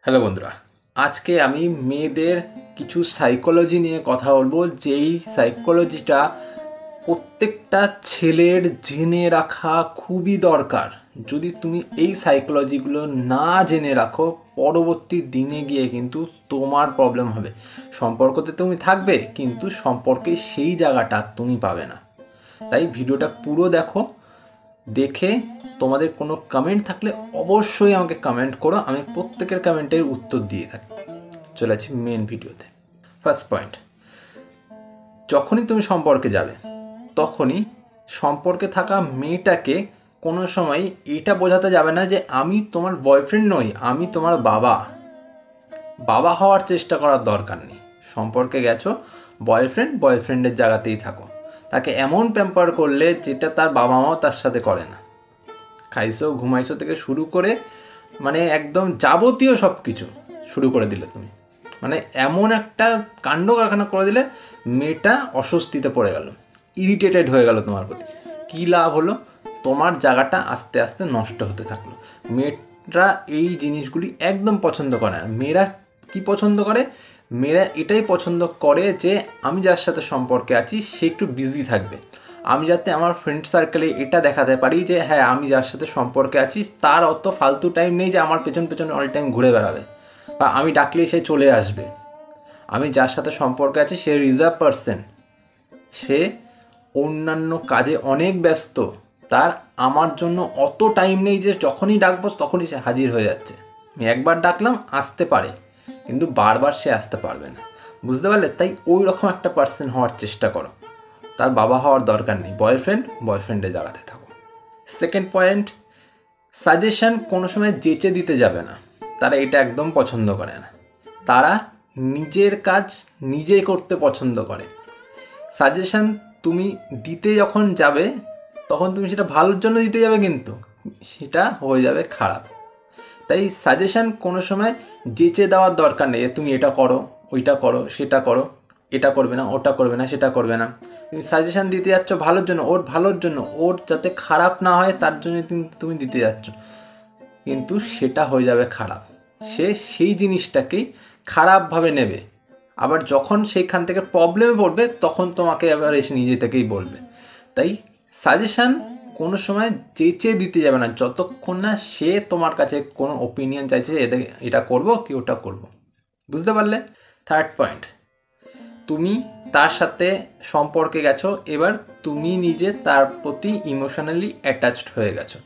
Hello বন্ধুরা, আজকে আমি মেয়েদের কিছু সাইকোলজি নিয়ে কথা বলবো, যেই সাইকোলজিটা প্রত্যেকটা ছেলের জেনে রাখা খুবই দরকার। যদি তুমি এই সাইকোলজিগুলো না জেনে রাখো, পরবর্তী দিনে গিয়ে কিন্তু তোমার প্রবলেম হবে। সম্পর্কতে তুমি থাকবে, কিন্তু সম্পর্কে সেই জায়গাটা তুমি পাবে না। তাই ভিডিওটা পুরো দেখো, দেখে তোমাদের কোনো কমেন্ট থাকলে অবশ্যই আমাকে কমেন্ট করো, আমি প্রত্যেকের কমেন্টের উত্তর দিয়ে থাকি। চলে আছি মেন ভিডিওতে। ফার্স্ট পয়েন্ট, যখনই তুমি সম্পর্কে যাবে তখনই সম্পর্কে থাকা মেয়েটাকে কোনো সময় এটা বোঝাতে যাবে না যে আমি তোমার বয়ফ্রেন্ড নই, আমি তোমার বাবা। বাবা হওয়ার চেষ্টা করার দরকার নেই। সম্পর্কে গেছো, বয়ফ্রেন্ডের জায়গাতেই থাকো। তাকে এমন প্যাম্পার করলে যেটা তার বাবা মাও তার সাথে করে না। খাইছো ঘুমাইছো থেকে শুরু করে মানে একদম যাবতীয় সব কিছু শুরু করে দিলে তুমি, মানে এমন একটা কাণ্ড কারখানা করে দিলে মেয়েটা অস্বস্তিতে পড়ে গেল, ইরিটেটেড হয়ে গেল তোমার প্রতি। কী লাভ হলো? তোমার জায়গাটা আস্তে আস্তে নষ্ট হতে থাকলো। মেয়েরা এই জিনিসগুলি একদম পছন্দ করে না। মেয়েরা কি পছন্দ করে? মেয়েরা এটাই পছন্দ করে যে আমি যার সাথে সম্পর্কে আছি সে একটু বিজি থাকবে। আমি যাতে আমার ফ্রেন্ড সার্কেলে এটা দেখাতে পারি যে হ্যাঁ, আমি যার সাথে সম্পর্কে আছি তার অত ফালতু টাইম নেই যে আমার পেছন পেছন অল টাইম ঘুরে বেড়াবে, বা আমি ডাকলেই সে চলে আসবে। আমি যার সাথে সম্পর্কে আছি সে রিজার্ভ পারসন, সে অন্যান্য কাজে অনেক ব্যস্ত, তার আমার জন্য অত টাইম নেই যে যখনই ডাকবো তখনই সে হাজির হয়ে যাচ্ছে। আমি একবার ডাকলাম আসতে পারে, কিন্তু বারবার সে আসতে পারবে না। বুঝতে পারলে? তাই ওই রকম একটা পার্সন হওয়ার চেষ্টা করো। তার বাবা হওয়ার দরকার নেই। বয়ফ্রেন্ডে জায়গাতে থাকো। সেকেন্ড পয়েন্ট, সাজেশন কোনো সময় যেচে দিতে যাবে না। তারা এটা একদম পছন্দ করে না। তারা নিজের কাজ নিজে করতে পছন্দ করে। সাজেশন তুমি দিতে যখন যাবে তখন তুমি সেটা ভালোর জন্য দিতে যাবে, কিন্তু সেটা হয়ে যাবে খারাপ। তাই সাজেশন কোনো সময় যেচে দেওয়ার দরকার নেই। তুমি এটা করো, ওইটা করো, সেটা করো, এটা করবে না, ওটা করবে না, সেটা করবে না। তুমি সাজেশন দিতে যাচ্ছ ভালোর জন্য, ওর ভালোর জন্য, ওর যাতে খারাপ না হয় তার জন্য তুমি দিতে যাচ্ছ, কিন্তু সেটা হয়ে যাবে খারাপ। সে সেই জিনিসটাকেই খারাপভাবে নেবে। আবার যখন সেইখান থেকে প্রবলেমে পড়বে তখন তোমাকে আবার এসে নিজে থেকেই বলবে। তাই সাজেশান কোনো সময় চেঁচে দিতে যাবে না, যতক্ষণ না সে তোমার কাছে কোনো ওপিনিয়ন চাইছে এটা করব কি ওটা করব। বুঝতে পারলে? থার্ড পয়েন্ট, তুমি তার সাথে সম্পর্কে গেছো, এবার তুমি নিজে তার প্রতি ইমোশনালি অ্যাটাচড হয়ে গেছো।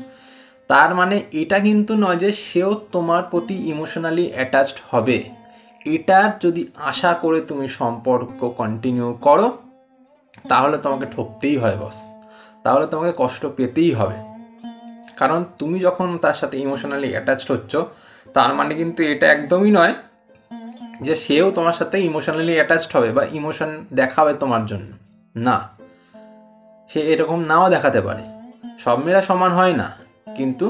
তার মানে এটা কিন্তু নয় যে সেও তোমার প্রতি ইমোশনালি অ্যাটাচড হবে। এটার যদি আশা করে তুমি সম্পর্ক কন্টিনিউ করো তাহলে তোমাকে ঠকতেই হয় বস, তাহলে তোমাকে কষ্ট পেতেই হবে। কারণ তুমি যখন তার সাথে ইমোশনালি অ্যাটাচড হচ্ছ, তার মানে কিন্তু এটা একদমই নয় যে সেও তোমার সাথে ইমোশনালি অ্যাটাচড হবে বা ইমোশন দেখাবে তোমার জন্য। না, সে এরকম নাও দেখাতে পারে। সব মেয়েরা সমান হয় না, কিন্তু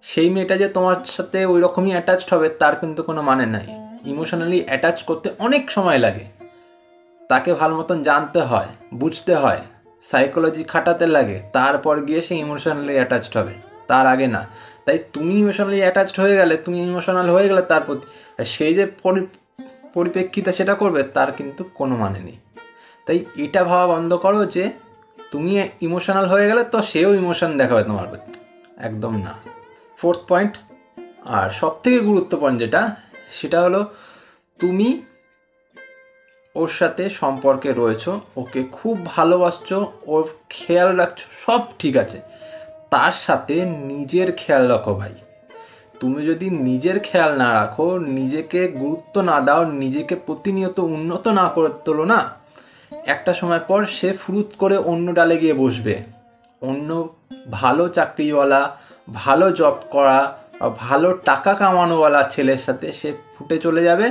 সেই মেয়েটা যে তোমার সাথে ওই রকমই অ্যাটাচড হবে তার কিন্তু কোনো মানে নাই। ইমোশনালি অ্যাটাচ করতে অনেক সময় লাগে, তাকে ভালো মতন জানতে হয়, বুঝতে হয়, সাইকোলজি খাটাতে লাগে, তারপর গিয়ে সে ইমোশনালি অ্যাটাচড হবে, তার আগে না। তাই তুমি ইমোশনালি অ্যাটাচড হয়ে গেলে, তুমি ইমোশনাল হয়ে গেলে তার প্রতি, সেই যে পরিপ্রেক্ষিতে সেটা করবে তার কিন্তু কোনো মানে নেই। তাই এটা ভাবা বন্ধ করো যে তুমি ইমোশনাল হয়ে গেলে তো সেও ইমোশন দেখাবে তোমার প্রতি, একদম না। ফোর্থ পয়েন্ট, আর সবথেকে গুরুত্বপূর্ণ যেটা, সেটা হলো তুমি ওর সাথে সম্পর্কে রয়েছো, ওকে খুব ভালোবাসছো, ওর খেয়াল রাখছো, সব ঠিক আছে, তার সাথে নিজের খেয়াল রাখো ভাই। তুমি যদি নিজের খেয়াল না রাখো, নিজেকে গুরুত্ব না দাও, নিজেকে প্রতিনিয়ত উন্নত না করে তোলো না, একটা সময় পর সে ফুরুত করে অন্য ডালে গিয়ে বসবে। অন্য ভালো চাকরিওয়ালা, ভালো জব করা, ভালো টাকা কামানোওয়ালা ছেলের সাথে সে ফুটে চলে যাবে,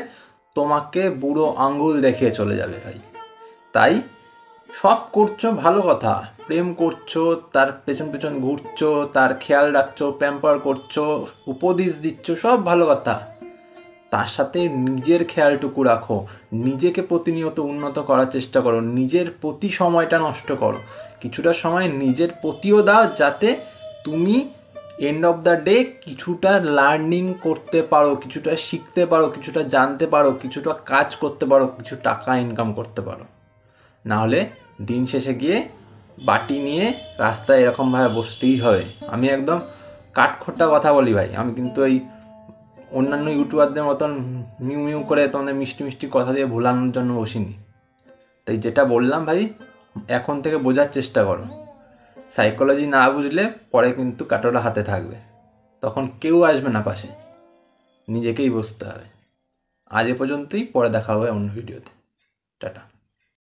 তোমাকে বুড়ো আঙ্গুল দেখিয়ে চলে যাবে ভাই। তাই সব করছো ভালো কথা, প্রেম করছো, তার পেছন পেছন ঘুরছো, তার খেয়াল রাখছো, প্যাম্পার করছো, উপদেশ দিচ্ছ, সব ভালো কথা। তার সাথে নিজের খেয়ালটুকু রাখো, নিজেকে প্রতিনিয়ত উন্নত করার চেষ্টা করো, নিজের প্রতি সময়টা নষ্ট করো, কিছুটা সময় নিজের প্রতিও দাও, যাতে তুমি এন্ড অফ দ্য ডে কিছুটা লার্নিং করতে পারো, কিছুটা শিখতে পারো, কিছুটা জানতে পারো, কিছুটা কাজ করতে পারো, কিছু টাকা ইনকাম করতে পারো। নাহলে দিন শেষে গিয়ে বাটি নিয়ে রাস্তায় এরকমভাবে বসতেই হবে। আমি একদম কাঠখোট্টা কথা বলি ভাই, আমি কিন্তু এই অন্যান্য ইউটিউবারদের মতন মিউ মিউ করে তোমাদের মিষ্টি মিষ্টি কথা দিয়ে ভোলানোর জন্য বসিনি। তাই যেটা বললাম ভাই, এখন থেকে বোঝার চেষ্টা করো। সাইকোলজি না বুঝলে পরে কিন্তু কাটোরা হাতে থাকবে, তখন কেউ আসবে না পাশে, নিজেকেই বসতে হবে। আজ এ পর্যন্তই, পরে দেখা হবে অন্য ভিডিওতে। টাটা।